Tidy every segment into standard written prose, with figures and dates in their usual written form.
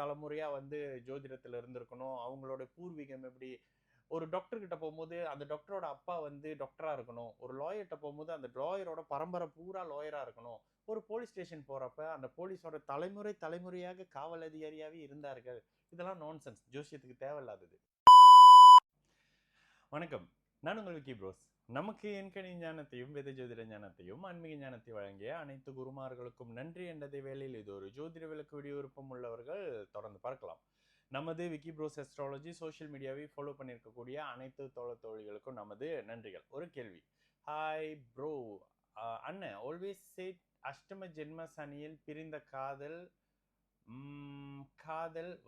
தலைமுறையா வந்து ஜோதிடத்துல இருந்திருக்கணும். அவங்களோட பூர்வீகம் எப்படி ஒரு டாக்டர் கிட்ட போகும்போது அந்த டாக்டரோட அப்பா வந்து டாக்டரா இருக்கணும். ஒரு லாயர்ட்ட போகும்போது அந்த லாயரோட பரம்பரை பூரா லாயரா இருக்கணும். ஒரு போலீஸ் ஸ்டேஷன் போறப்ப அந்த போலீஸோட தலைமுறையாக காவல் அதிகாரியாவே இருந்தார்கள். இதெல்லாம் நான்சென்ஸ். ஜோசியத்துக்கு தேவையில்லாதது. வணக்கம். நான் உங்கள் விக்கி ப்ரோஸ். நமக்கு எண்கணி ஞானத்தையும் வேத ஜோதிட ஞானத்தையும் ஆன்மீக ஞானத்தை வழங்கிய அனைத்து குருமார்களுக்கும் நன்றி என்ற வேளையில் இது ஒரு ஜோதிட விளக்கு வீடியோ விருப்பம் உள்ளவர்கள் தொடர்ந்து பார்க்கலாம். நமது விக்கி ப்ரோஸ் அஸ்ட்ராலஜி சோஷியல் மீடியாவை ஃபாலோ பண்ணியிருக்கக்கூடிய அனைத்து தோழிகளுக்கும் நமது நன்றிகள். ஒரு கேள்வி. ஹாய் ப்ரோ, அண்ணன் ஆல்வேஸ் சேட் அஷ்டம ஜென்ம சனியில் பிரிந்த காதல்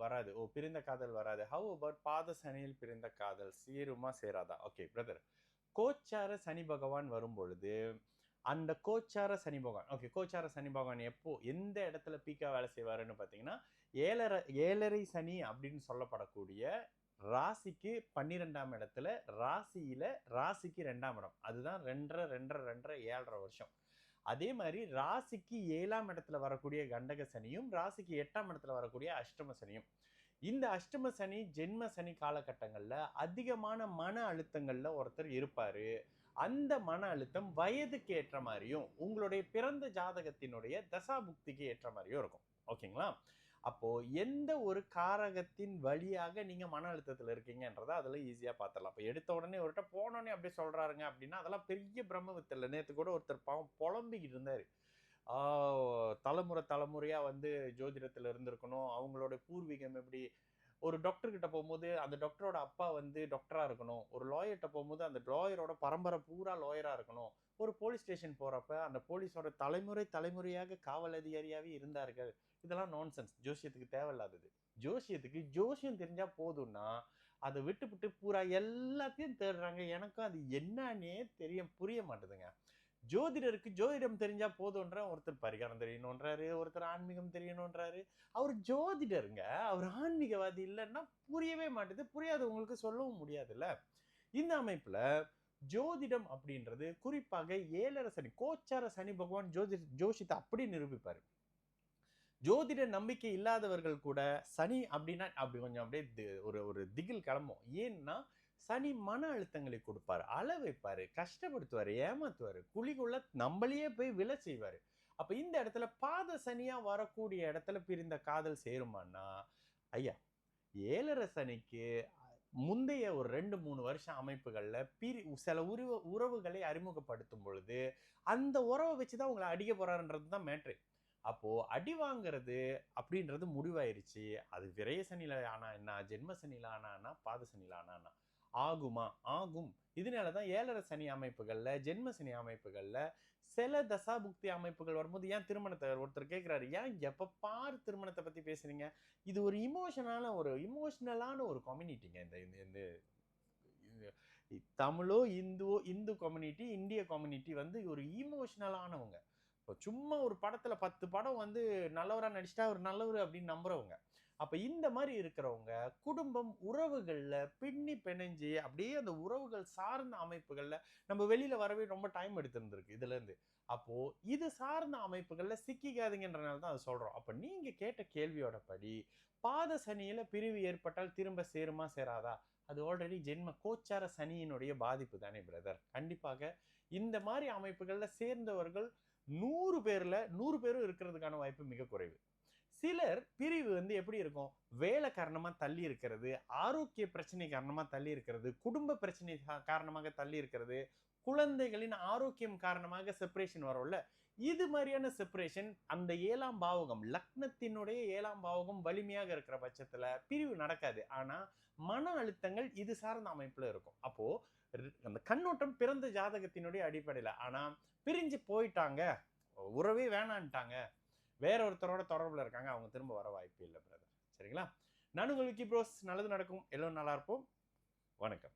வராது. பிரிந்த காதல் வராது. ஹவ் அபவுட் பாத சனியில் பிரிந்த காதல் சேருமா சேராதா? ஓகே பிரதர், கோச்சார சனி பகவான் வரும் பொழுது அந்த கோச்சார சனி பகவான் எப்போ எந்த இடத்துல பீக்கா வேலை செய்வாருன்னு பார்த்தீங்கன்னா, ஏழரை சனி அப்படின்னு சொல்லப்படக்கூடிய ராசிக்கு 12ஆம் இடத்துல, ராசிக்கு 2ஆம் இடம். அதுதான் 2.5 வருஷம். அதே மாதிரி ராசிக்கு 7ஆம் இடத்துல வரக்கூடிய கண்டக சனியும், ராசிக்கு 8ஆம் இடத்துல வரக்கூடிய அஷ்டம சனியும். இந்த அஷ்டம சனி ஜென்ம சனி காலகட்டங்கள்ல அதிகமான மன அழுத்தங்கள்ல ஒருத்தர் இருப்பாரு. அந்த மன அழுத்தம் வயதுக்கு ஏற்ற மாதிரியும் உங்களுடைய பிறந்த ஜாதகத்தினுடைய தசாபுக்திக்கு ஏற்ற மாதிரியும் இருக்கும். ஓகேங்களா? அப்போ எந்த ஒரு காரகத்தின் வழியாக நீங்க மன அழுத்தத்துல இருக்கீங்கன்றத அதுல ஈஸியா பார்த்துடலாம். அப்ப எடுத்த உடனே ஒருட்ட போனோடனே அப்படியே சொல்றாருங்க அப்படின்னா அதெல்லாம் பெரிய பிரம்ம வித்து இல்லை. நேற்று கூட ஒருத்தர் பாவம் புலம்பிக்கிட்டு இருந்தாரு. தலைமுறையா வந்து ஜோதிடத்துல இருந்திருக்கணும். அவங்களோட பூர்வீகம் எப்படி ஒரு டாக்டர் கிட்ட போகும்போது அந்த டாக்டரோட அப்பா வந்து டாக்டரா இருக்கணும். ஒரு லாயர்ட்ட போகும்போது அந்த லாயரோட பரம்பரை பூரா லாயரா இருக்கணும். ஒரு போலீஸ் ஸ்டேஷன் போறப்ப அந்த போலீஸோட தலைமுறையாக காவல் அதிகாரியாவே இருந்தார்கள். இதெல்லாம் நான்சென்ஸ். ஜோசியத்துக்கு தேவையில்லாதது. ஜோசியம் தெரிஞ்சா போதும்னா அதை விட்டு பூரா எல்லாத்தையும் தேடுறாங்க. எனக்கும் அது என்னன்னே புரிய மாட்டேதுங்க. ஜோதிடருக்கு ஜோதிடம் தெரிஞ்சா போதும்ன்ற ஒருத்தர் பரிகாரம் தெரியணுன்றாரு, ஒருத்தர் ஆன்மீகம் தெரியணுன்றாரு. அவர் ஜோதிடருங்க, அவர் ஆன்மீகவாதி இல்லைன்னா புரியவே மாட்டேது. புரியாதவங்களுக்கு சொல்லவும் முடியாதுல்ல. இந்த அமைப்புல ஜோதிடம் அப்படின்றது குறிப்பாக 7.5 சனி கோச்சார சனி பகவான் ஜோசியத்தை அப்படி நிரூபிப்பாரு. ஜோதிட நம்பிக்கை இல்லாதவர்கள் கூட சனி அப்படின்னா அப்படி கொஞ்சம் அப்படியே ஒரு திகில் கிளம்பும். ஏன்னா சனி மன அழுத்தங்களை கொடுப்பாரு, அள வைப்பாரு, கஷ்டப்படுத்துவாரு, ஏமாத்துவாரு, குழிக்குள்ள நம்மளையே போய் விழ செய்வாரு. அப்ப இந்த இடத்துல பாத சனியா வரக்கூடிய இடத்துல பிரிந்த காதல் சேருமான்னா, ஐயா 7.5 சனிக்கு முந்தைய ஒரு 2-3 வருஷம் அமைப்புகள்ல சில உறவுகளை அறிமுகப்படுத்தும் பொழுது அந்த உறவை வச்சுதான் உங்களை அடிக்க போறாருன்றது தான் மேட்ரு. அப்போ அடி வாங்குறது அப்படின்றது முடிவாயிருச்சு. அது விரய சனியில ஆனா என்ன, ஜென்ம சனியில ஆனா, பாத சனியில ஆனா ஆகுமா? ஆகும். இதனாலதான் 7.5 சனி அமைப்புகள்ல, ஜென்ம சனி அமைப்புகள்ல சில தசாபுக்தி அமைப்புகள் வரும்போது ஏன் திருமணத்தை ஒருத்தர் கேட்கிறாரு, ஏன் எப்ப பாரு திருமணத்தை பத்தி பேசுறீங்க? இது ஒரு இமோஷனலான ஒரு கம்யூனிட்டிங்க. இந்த தமிழோ இந்து கம்யூனிட்டி, இந்திய கம்யூனிட்டி வந்து ஒரு இமோஷனலானவங்க. இப்போ சும்மா ஒரு படத்துல 10 படம் வந்து நல்லவரா நடிச்சிட்டா ஒரு நல்லவர் அப்படின்னு நம்புறவங்க. அப்ப இந்த மாதிரி இருக்கிறவங்க குடும்பம் உறவுகள்ல பிணைஞ்சு அப்படியே அந்த உறவுகள் சார்ந்த அமைப்புகள்ல நம்ம வெளியில வரவே ரொம்ப டைம் எடுத்திருந்திருக்கு இதுல இருந்து. அப்போ இது சார்ந்த அமைப்புகள்ல சிக்கிக்காதீங்கன்றனால தான் அதை சொல்றோம். அப்ப நீங்க கேட்ட கேள்வியோட படி பாத சனியில பிரிவு ஏற்பட்டால் திரும்ப சேருமா சேராதா? அது ஆல்ரெடி ஜென்ம கோச்சார சனியினுடைய பாதிப்பு தானே பிரதர். கண்டிப்பாக இந்த மாதிரி அமைப்புகள்ல சேர்ந்தவர்கள் 100 பேர்ல 100 பேரும் இருக்கிறதுக்கான வாய்ப்பு மிக குறைவு. சிலர் பிரிவு வந்து எப்படி இருக்கும், வேலை காரணமா தள்ளி இருக்கிறது, ஆரோக்கிய பிரச்சனை காரணமா தள்ளி இருக்கிறது, குடும்ப பிரச்சனை காரணமாக தள்ளி இருக்கிறது, குழந்தைகளின் ஆரோக்கியம் காரணமாக செப்பரேஷன் வரும்ல. இது மாதிரியான செப்பரேஷன் அந்த 7ஆம் பாவகம், லக்னத்தினுடைய 7ஆம் பாவகம் வலிமையாக இருக்கிற பட்சத்துல பிரிவு நடக்காது. ஆனா மன அழுத்தங்கள் இது சார்ந்த அமைப்புல இருக்கும். அப்போ அந்த கண்ணோட்டம் பிறந்த ஜாதகத்தினுடைய அடிப்படையில. ஆனா பிரிஞ்சு போயிட்டாங்க, உறவே வேணான்ட்டாங்க, வேற ஒருத்தரோட தொடர்புல இருக்காங்க, அவங்க திரும்ப வர வாய்ப்பு இல்லை பிரதர். சரிங்களா? நான் உங்கள் விக்கி ப்ரோஸ். நல்லது நடக்கும், எல்லோரும் நல்லா இருப்போம். வணக்கம்.